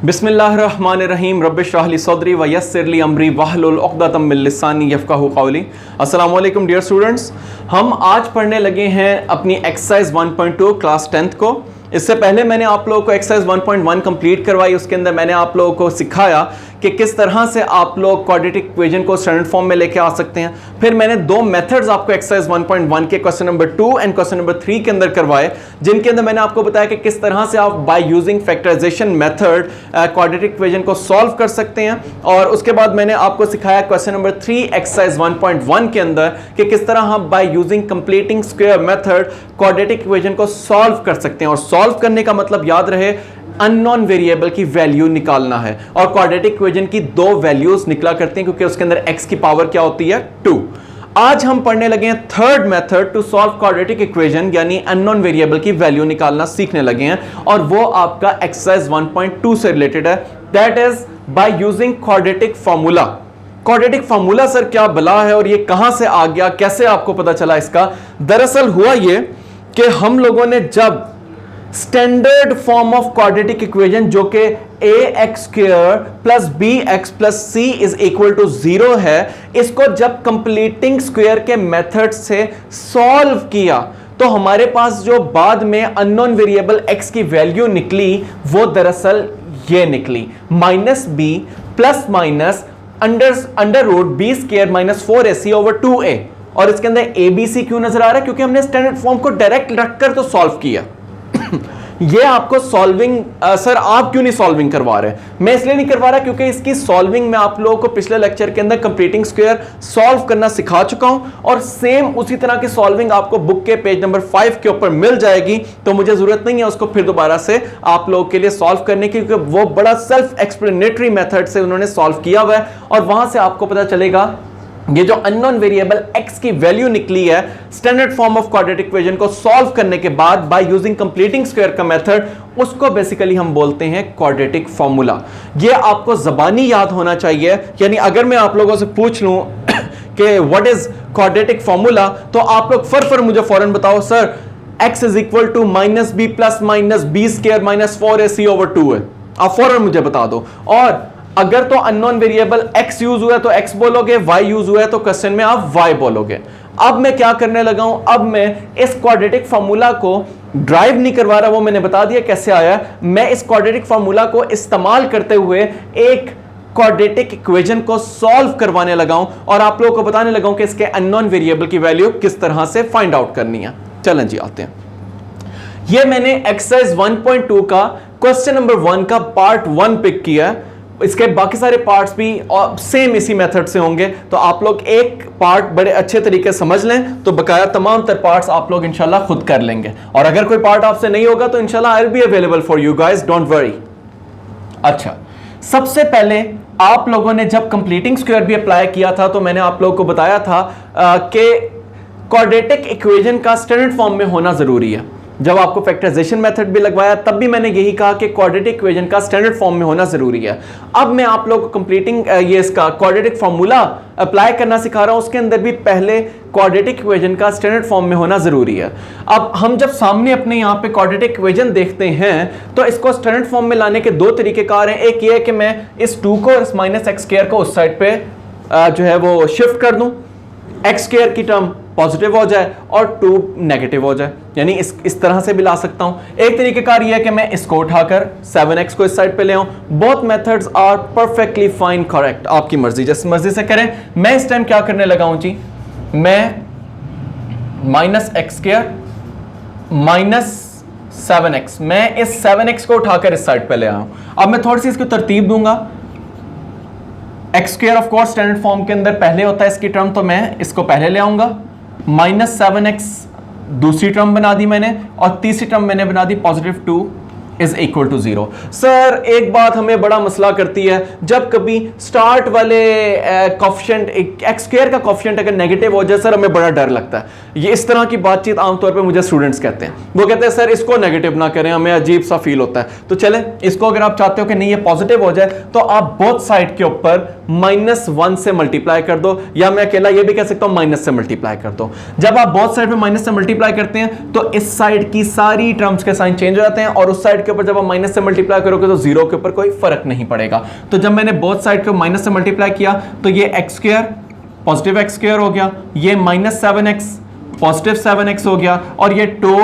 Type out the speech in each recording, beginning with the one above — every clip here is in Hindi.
बिस्मिल्लाहिर्रहमानिर्रहीम रब्बिश्रह ली सदरी व यस्सिर ली अमरी वहलुल उक़दतम मिन लिसानी यफ़क़हू क़ौली। अस्सलामु अलैकुम डियर स्टूडेंट्स, हम आज पढ़ने लगे हैं अपनी एक्सरसाइज 1.2 क्लास 10th को। इससे पहले मैंने आप लोगों को एक्सरसाइज 1.1 कंप्लीट करवाई। उसके अंदर मैंने आप लोगों को सिखाया कि किस तरह से आप लोग क्वाड्रेटिक इक्वेशन को स्टैंडर्ड फॉर्म में लेके आ सकते हैं। फिर मैंने दो मेथड्स आपको एक्सरसाइज 1.1 के question number 2 and question number 3 के अंदर करवाए, जिनके अंदर मैंने आपको बताया कि किस तरह से आप by using factorization method quadratic equation को सॉल्व कर सकते हैं। और उसके बाद मैंने आपको सिखाया क्वेश्चन नंबर 3 एक्सरसाइज 1.1 के अंदर कि किस तरह हम by using completing square method quadratic equation को सॉल्व कर सकते हैं। और सॉल्व करने का मतलब याद रहे, अननोन वेरिएबल की वैल्यू निकालना है। और क्वाड्रेटिक इक्वेशन की दो वैल्यूज निकला करते हैं क्योंकि उसके अंदर x की पावर क्या होती है 2। आज हम पढ़ने लगे हैं third method to solve quadratic equation, यानी अननोन वेरिएबल की वैल्यू निकालना सीखने लगे हैं। और वो आपका एक्सरसाइज 1.2 से रिलेटेड है, that is by using quadratic formula. Quadratic formula sir क्या बला है और ये कहां से आ गया, कैसे आपको पता चला इसका? दरअसल हुआ ये कि हम लोगों ने जब standard form of quadratic equation जो कि ax² plus bx plus c is equal to 0 है, इसको जब कंप्लीटिंग स्क्वायर के मेथड से सॉल्व किया तो हमारे पास जो बाद में अननोन वेरिएबल x की वैल्यू निकली वो दरअसल ये निकली -b plus minus under root b² minus 4ac over 2a। और इसके अंदर abc क्यों नजर आ रहा है? क्योंकि हमने स्टैंडर्ड फॉर्म को डायरेक्ट रखकर तो सॉल्व किया। ये आपको सॉल्विंग सर आप क्यों नहीं सॉल्विंग करवा रहे? मैं इसलिए नहीं करवा रहा क्योंकि इसकी सॉल्विंग मैं आप लोगों को पिछले लेक्चर के अंदर कंप्लीटिंग स्क्वायर सॉल्व करना सिखा चुका हूं और सेम उसी तरह की सॉल्विंग आपको बुक के पेज नंबर 5 के ऊपर मिल जाएगी। तो मुझे जरूरत नहीं है उसको फिर दोबारा से आप लोगों के लिए सॉल्व करने की, क्योंकि वो बड़ा सेल्फ एक्सप्लेनेटरी मेथड से उन्होंने सॉल्व किया हुआ है और वहां से आपको पता चलेगा ये जो अननोन वेरिएबल x की वैल्यू निकली है standard form of quadratic equation को सॉल्व करने के बाद बाय यूजिंग कंप्लीटिंग स्क्वायर का मेथड, उसको बेसिकली हम बोलते हैं क्वाड्रेटिक फार्मूला। ये आपको जबानी याद होना चाहिए। यानी अगर मैं आप लोगों से पूछ लूं कि व्हाट इज क्वाड्रेटिक फार्मूला, तो आप लोग फर मुझे फौरन बताओ sir x is equal to -b plus minus b² minus 4ac over 2 है। आप फौरन मुझे बता दो। और अगर तो अननोन वेरिएबल x यूज हुआ है तो x बोलोगे, y यूज हुआ है तो क्वेश्चन में आप y बोलोगे। अब मैं क्या करने लगा हूं, अब मैं इस क्वाड्रेटिक फार्मूला को ड्राइव नहीं करवा रहा, वो मैंने बता दिया कैसे आया। मैं इस क्वाड्रेटिक फार्मूला को इस्तेमाल करते हुए एक क्वाड्रेटिक इक्वेशन को सॉल्व करवाने लगा हूं और आप लोगों को बताने लगा हूं कि इसके अननोन वेरिएबल की वैल्यू किस तरह से फाइंड आउट करनी है। चलें जी आते हैं। ये मैंने एक्सरसाइज 1.2 का क्वेश्चन नंबर 1 का पार्ट 1 पिक किया है। इसके बाकी सारे पार्ट्स भी सेम इसी मेथड से होंगे, तो आप लोग एक पार्ट बड़े अच्छे तरीके से समझ लें तो बकाया तमाम तर पार्ट्स आप लोग इंशाल्लाह खुद कर लेंगे। और अगर कोई पार्ट आपसे नहीं होगा तो इंशाल्लाह I will be available for you guys, don't worry. अच्छा, सबसे पहले आप लोगों ने जब कंप्लीटिंग स्क्वायर भी अप्लाई किया था तो मैंने आप लोगों को बताया था कि क्वाड्रेटिक इक्वेशन का स्टैंडर्ड फॉर्म में होना जरूरी है। जब आपको फैक्टराइजेशन मेथड भी लगवाया तब भी मैंने यही कहा कि क्वाड्रेटिक इक्वेशन का स्टैंडर्ड फॉर्म में होना जरूरी है। अब मैं आप लोगों को कंप्लीटिंग ये इसका क्वाड्रेटिक फार्मूला अप्लाई करना सिखा रहा हूं, उसके अंदर भी पहले क्वाड्रेटिक इक्वेशन का स्टैंडर्ड फॉर्म में होना जरूरी है। अब हम जब सामने अपने यहाँ पे क्वाड्रेटिक इक्वेशन देखते हैं तो इसको स्टैंडर्ड फॉर्म में लाने के दो तरीकेकार हैं। एक ये है कि मैं इस 2 को इस -x² को उस साइड पे जो है वो शिफ्ट कर दूं, x² की टर्म पॉजिटिव हो जाए और 2 नेगेटिव हो जाए, यानी इस तरह से भी ला सकता हूं। एक तरीकेकार यह है कि मैं इसको उठाकर 7x को इस साइड पे ले आऊं। Both methods are perfectly fine, correct, आपकी मर्जी, जिस मर्जी से करें। मैं इस टाइम क्या करने लगा हूं जी, मैं -x² -7x, मैं इस 7x को उठाकर इस साइड पे ले आऊं। अब मैं थोड़ी सी इसको तरतीब दूंगा। x² of course standard form के अंदर पहले होता है इसकी टर्म, तो मैं इसको पहले ले आऊंगा। -7x दूसरी टर्म बना दी मैंने और तीसरी टर्म मैंने बना दी +2 इज इक्वल टू 0। सर एक बात हमें बड़ा मसला करती है, जब कभी स्टार्ट वाले कॉफिशिएंट x² का कॉफिशिएंट अगर नेगेटिव हो जाए सर हमें बड़ा डर लगता है। ये इस तरह की बातचीत आमतौर पे मुझे स्टूडेंट्स कहते हैं, वो कहते हैं सर इसको नेगेटिव ना करें, हमें अजीब सा फील होता है। तो चले इसको अगर आप चाहते हो कि नहीं ये पॉजिटिव हो जाए तो आप बोथ साइड के ऊपर -1 से मल्टीप्लाई कर दो, या मैं अकेला ये भी कह सकता हूं माइनस से मल्टीप्लाई कर दो। जब आप बोथ साइड पे माइनस से मल्टीप्लाई करते हैं तो इस साइड की सारी टर्म्स के साइन चेंज हो जाते हैं और उस साइड साइड के ऊपर जब आप माइनस से मल्टीप्लाई करोगे तो जीरो के ऊपर कोई फर्क नहीं पड़ेगा। तो जब मैंने बोथ साइड को माइनस से मल्टीप्लाई किया तो ये x square positive x square हो गया, ये -7x पॉजिटिव 7x हो गया, और ये 2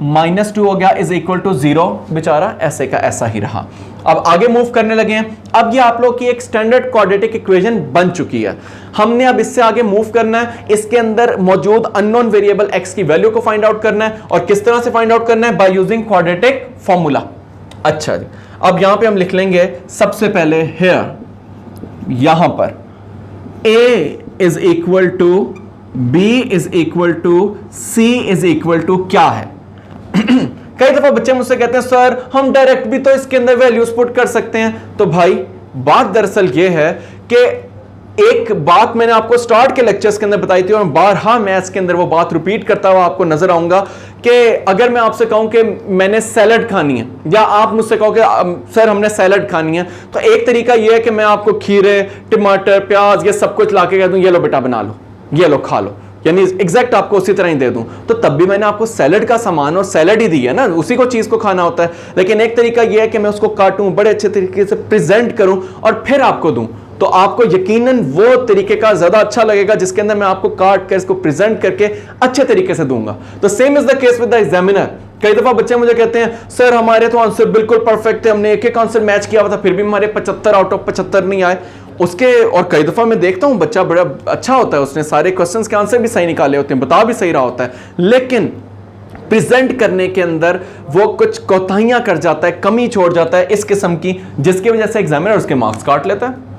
-2 हो गया इज इक्वल टू 0। बेचारा ऐसे का ऐसा ही रहा। अब आगे मूव करने लगे हैं। अब ये आप लोग की एक स्टैंडर्ड क्वाड्रेटिक इक्वेशन बन चुकी है। हमने अब इससे आगे मूव करना है, इसके अंदर मौजूद अननोन वेरिएबल x की वैल्यू को फाइंड आउट करना है। और किस तरह से फाइंड आउट करना है? Bye using quadratic formula. अच्छा जी, अब यहां पे हम लिख लेंगे सबसे पहले हियर, यहां पर a is equal to b is equal to c is equal to क्या है? कई दफा बच्चे मुझसे कहते हैं सर हम डायरेक्ट भी तो इसके अंदर वैल्यूज पुट कर सकते हैं। तो भाई बात दरअसल ये है कि एक बात मैंने आपको स्टार्ट के लेक्चर्स के अंदर बताई थी और बारहा मैथ्स के अंदर वो बात रिपीट करता हुआ आपको नजर आऊंगा कि अगर मैं आपसे कहूं कि मैंने सैलड खानी है, या आप मुझसे कहो कि सर हमने सैलड खानी है, तो एक तरीका यह है कि मैं आपको खीरे, टमाटर, प्याज ये सब कुछ लाके कह दूं ये लो बेटा बना लो, ये लो खा लो, यानी एग्जैक्ट आपको उसी तरह ही दे दूं, तो तब भी मैंने आपको सैलड का सामान और सैलड ही दी है ना, उसी को चीज को खाना होता है। लेकिन एक तरीका यह है कि मैं उसको काटूं, बड़े अच्छे तरीके से प्रेजेंट करूं और फिर आपको दूं, तो आपको यकीनन वो तरीके का ज्यादा अच्छा लगेगा जिसके अंदर मैं आपको काट कर इसको प्रेजेंट करके अच्छे तरीके से दूंगा। तो same is the case with the examiner. कई दफा बच्चे मुझे कहते हैं सर हमारे तो आंसर बिल्कुल परफेक्ट है, हमने एक एक आंसर मैच किया हुआ था, फिर भी हमारे 75 आउट ऑफ 75 नहीं आए। उसके और कई दफा मैं देखता हूं बच्चा बड़ा अच्छा होता है, उसने सारे क्वेश्चंस के आंसर भी सही निकाले होते हैं, बता भी सही रहा होता है, लेकिन प्रेजेंट करने के अंदर वो कुछ कोताहियां कर जाता है, कमी छोड़ जाता है इस किस्म की, जिसकी वजह से एग्जामिनर उसके मार्क्स काट लेता है।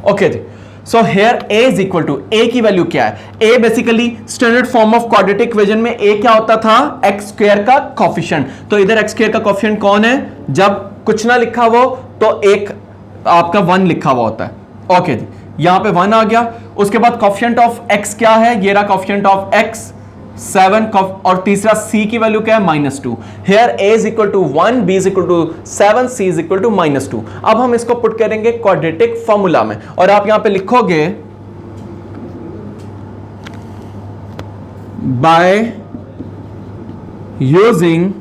ओके जी, so here a is equal to, a की वैल्यू क्या है? a basically standard form of quadratic equation में a क्या होता था? x स्क्वायर का कोफिशिएंट। तो इधर x स्क्वायर का कोफिशिएंट कौन है? जब कुछ ना लिखा हो तो एक आपका 1 लिखा हुआ होता है। ओके जी, यहां पे 1 आ गया। उसके बाद कोफिशिएंट ऑफ x क्या है? ये रहा कोफिशिएंट ऑफ x 7, और तीसरा c की वैल्यू क्या है? -2। Here a is equal to 1, b is equal to 7, c is equal to -2। अब हम इसको पुट करेंगे क्वाड्रेटिक फॉर्मूला में, और आप यहां पे लिखोगे by using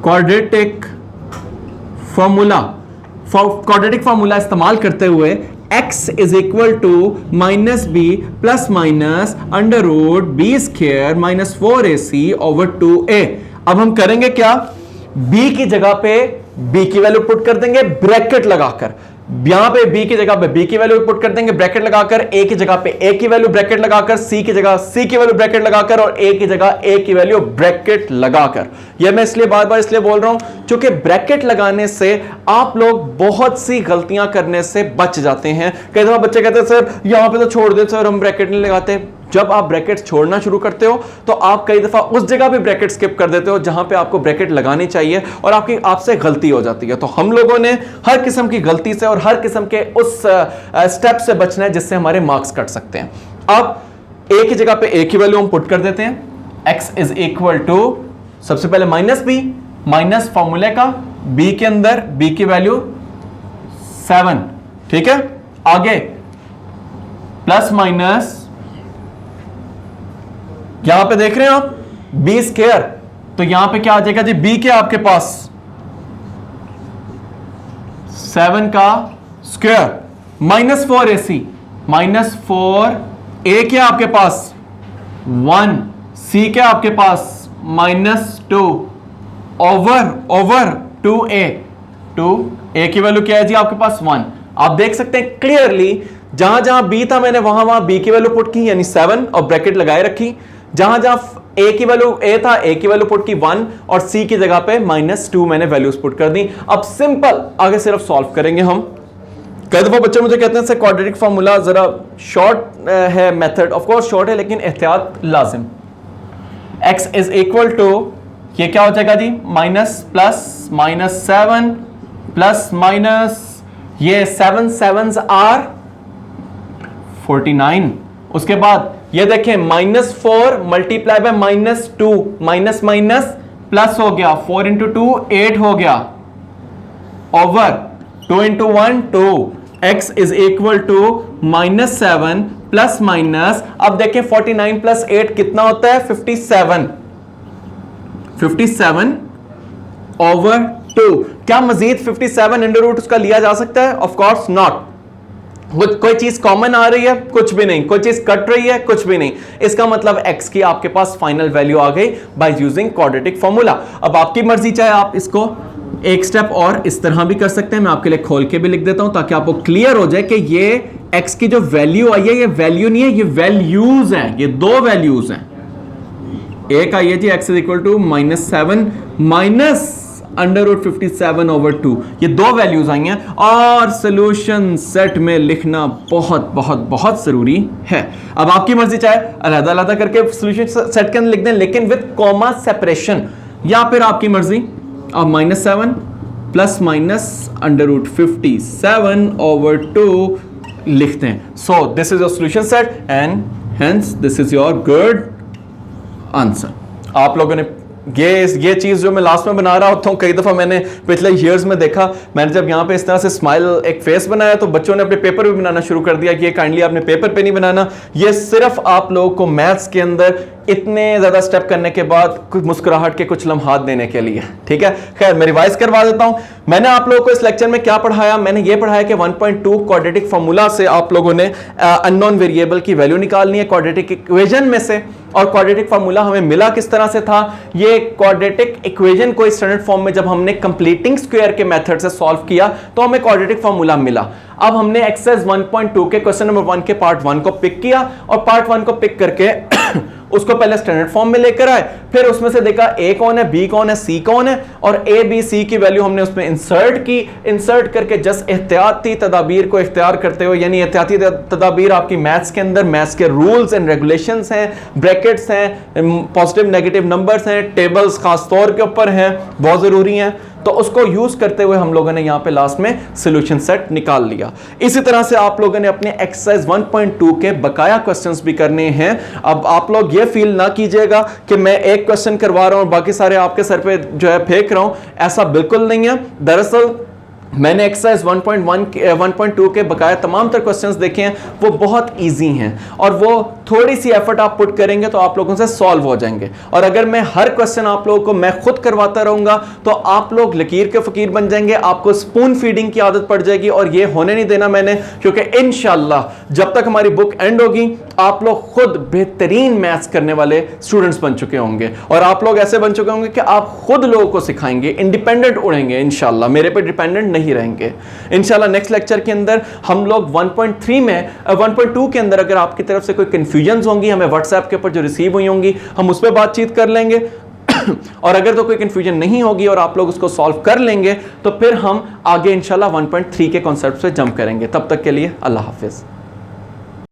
quadratic formula. Quadratic formula इस्तेमाल करते हुए x is equal to -b plus minus under root b square -4ac over 2a। अब हम करेंगे क्या? b की जगह पे b की वैल्यू पुट कर देंगे ब्रैकेट लगाकर, यहां पे b की जगह पे b की वैल्यू पुट कर देंगे ब्रैकेट लगाकर, a की जगह पे a की वैल्यू ब्रैकेट लगाकर, c की जगह c की वैल्यू ब्रैकेट लगाकर, और a की जगह a की वैल्यू ब्रैकेट लगाकर। यह मैं इसलिए बार बार इसलिए बोल रहा हूं क्योंकि ब्रैकेट लगाने से आप लोग बहुत सी गलतियां करने से बच जाते हैं। कई दफा बच्चे कहते हैं सर यहां पे तो छोड़ दे सर, हम ब्रैकेट नहीं लगाते। जब आप ब्रैकेट छोड़ना शुरू करते हो तो आप कई दफा उस जगह पे ब्रैकेट स्किप कर देते हो जहां पे आपको ब्रैकेट लगानी चाहिए, और आपसे गलती हो जाती है। तो हम लोगों ने हर किस्म की गलती से और हर किस्म के उस स्टेप से बचना है जिससे हमारे मार्क्स कट सकते हैं। अब a की जगह पे a की वैल्यू हम पुट कर देते हैं। x इज इक्वल टू सबसे पहले -b, माइनस फॉर्मूले का b के अंदर b की वैल्यू 7, ठीक है। आगे प्लस माइनस, यहां पे देख रहे हैं आप b स्क्वायर, तो यहां पे क्या आ जाएगा जी? b के आपके पास 7 का स्क्वायर -4ac, -4a के आपके पास 1, c के आपके पास -2 ओवर 2a। 2a की वैल्यू क्या है जी आपके पास? 1। आप देख सकते हैं क्लियरली जहां जहां b था मैंने वहां वहां b की वैल्यू पुट की, यानी 7 और ब्रैकेट लगाए रखी। जहां जहां a की वैल्यू a था, a की वैल्यू पुट की 1, और c की जगह पे -2 मैंने वैल्यूज पुट कर दी। अब सिंपल आगे सिर्फ सॉल्व करेंगे हम। कई दफा बच्चे मुझे कहते हैं सर क्वाड्रेटिक फॉर्मूला जरा शॉर्ट है मेथड, ऑफ कोर्स शॉर्ट है लेकिन एहतियात लाजिम। x इज इक्वल टू, ये क्या हो जाएगा जी? माइनस प्लस -7 प्लस माइनस, ये 7 7s आर 49। उसके बाद ये देखें -4 multiply by -2, minus minus plus हो गया, 4 इंटू 2 8 हो गया, over 2 into 1 2। x is equal to -7 plus minus, अब देखें 49 प्लस 8 कितना होता है? 57। ओवर 2। क्या मजीद 57 अंडर रूट उसका लिया जा सकता है? Of course not. कोई चीज कॉमन आ रही है? कुछ भी नहीं। कोई चीज कट रही है? कुछ भी नहीं। इसका मतलब x की आपके पास फाइनल वैल्यू आ गई बाय यूजिंग क्वाड्रेटिक फॉर्मूला। अब आपकी मर्जी, चाहे आप इसको एक स्टेप और इस तरह भी कर सकते हैं, मैं आपके लिए खोल के भी लिख देता हूं ताकि आपको क्लियर हो जाए कि ये x की जो वैल्यू आई है ये वैल्यू नहीं है, ये वैल्यूज हैं। ये दो वैल्यूज हैं। एक आई है जी x is equal to -7 minus under root 57 over 2। ये दो वैल्यूज आई हैं और सोल्यूशन सेट में लिखना बहुत बहुत बहुत जरूरी है। अब आपकी मर्जी, चाहे अलग अलग करके सोल्यूशन सेट के अंदर लिख दें, लेकिन विद कॉमा सेपरेशन, या फिर आपकी मर्जी आप -7 plus minus under root 57 over 2 लिखते हैं। So this is your solution set and hence this is your good answer. आप लोगों ने ये चीज जो मैं लास्ट में बना रहा होता हूँ, कई दफा मैंने पिछले ईयर्स में देखा, मैंने जब यहाँ पे इस तरह से स्माइल एक फेस बनाया तो बच्चों ने अपने पेपर भी बनाना शुरू कर दिया कि ये काइंडली आपने पेपर पे नहीं बनाना। ये सिर्फ आप लोगों को मैथ्स के अंदर इतने ज्यादा स्टेप करने के बाद कुछ मुस्कुराहट के कुछ लम्हात देने के लिए, ठीक है। खैर मैं रिवाइज करवा देता हूं। मैंने आप लोगों को इस लेक्चर में क्या पढ़ाया? मैंने ये पढ़ाया कि 1.2 क्वाड्रेटिक फॉर्मूला से आप लोगों ने अननोन वेरिएबल की वैल्यू निकालनी है क्वाड्रेटिक इक्वेशन में से। और क्वाड्रेटिक फॉर्मूला हमें मिला किस तरह से था? ये क्वाड्रेटिक इक्वेशन को स्टैंडर्ड फॉर्म में जब हमने कंप्लीटिंग स्क्वायर के मेथड से सॉल्व किया तो हमें क्वाड्रेटिक फॉर्मूला मिला। अब हमने एक्सरसाइज 1.2 के क्वेश्चन नंबर 1 के पार्ट 1 को पिक किया और पार्ट 1 को पिक करके उसको पहले स्टैंडर्ड फॉर्म में लेकर आए, फिर उसमें से देखा ए कौन है, बी कौन है, सी कौन है, और ए बी सी की वैल्यू हमने उसमें इंसर्ट की। इंसर्ट करके जस्ट एहतियाती तदाबीर को इख्तियार करते हुए, यानी एहतियाती तदाबीर आपकी मैथ्स के अंदर मैथ्स के रूल्स एंड रेगुलेशंस हैं, ब्रैकेट्स हैं, पॉजिटिव नेगेटिव नंबर्स हैं, टेबल्स खास तौर के ऊपर हैं, बहुत जरूरी हैं। तो उसको यूज करते हुए हम लोगों ने यहां पे लास्ट में सॉल्यूशन सेट निकाल लिया। इसी तरह से आप लोगों ने अपने एक्सरसाइज 1.2 के बकाया क्वेश्चंस भी करने हैं। अब आप लोग ये फील ना कीजिएगा कि मैं एक क्वेश्चन करवा रहा हूं और बाकी सारे आपके सर पे जो है फेंक रहा हूं, ऐसा बिल्कुल नहीं है। दरअसल मैंने एक्सरसाइज 1.2 के बकाया तमाम तर क्वेश्चंस देखे हैं, वो बहुत इजी हैं और वो थोड़ी सी एफर्ट आप पुट करेंगे तो आप लोगों से सॉल्व हो जाएंगे। और अगर मैं हर क्वेश्चन आप लोगों को मैं खुद करवाता रहूंगा तो आप लोग लकीर के फकीर बन जाएंगे, आपको स्पून फीडिंग की आदत पड़ जाएगी और ये होने नहीं देना मैंने, क्योंकि इंशाल्लाह जब तक हमारी बुक एंड होगी आप लोग खुद बेहतरीन मैथ्स करने वाले स्टूडेंट्स बन चुके होंगे और आप लोग ऐसे बन चुके होंगे कि आप खुद लोगों को सिखाएंगे, इंडिपेंडेंट उड़ेंगे इंशाल्लाह, मेरे पे डिपेंडेंट नहीं रहेंगे इंशाल्लाह। नेक्स्ट लेक्चर के अंदर हम लोग 1.3 में 1.2 के अंदर अगर आपकी तरफ से कोई कंफ्यूजन्स होंगी हमें व्हाट्सएप के ऊपर जो रिसीव हुई होंगी हम उस पर बातचीत कर लेंगे और अगर तो कोई कंफ्यूजन नहीं होगी और आप लोग उसको सॉल्व कर लेंगे तो फिर हम आगे इंशाल्लाह 1.3 के कॉन्सेप्ट पे जंप करेंगे। तब तक के लिए अल्लाह हाफिज।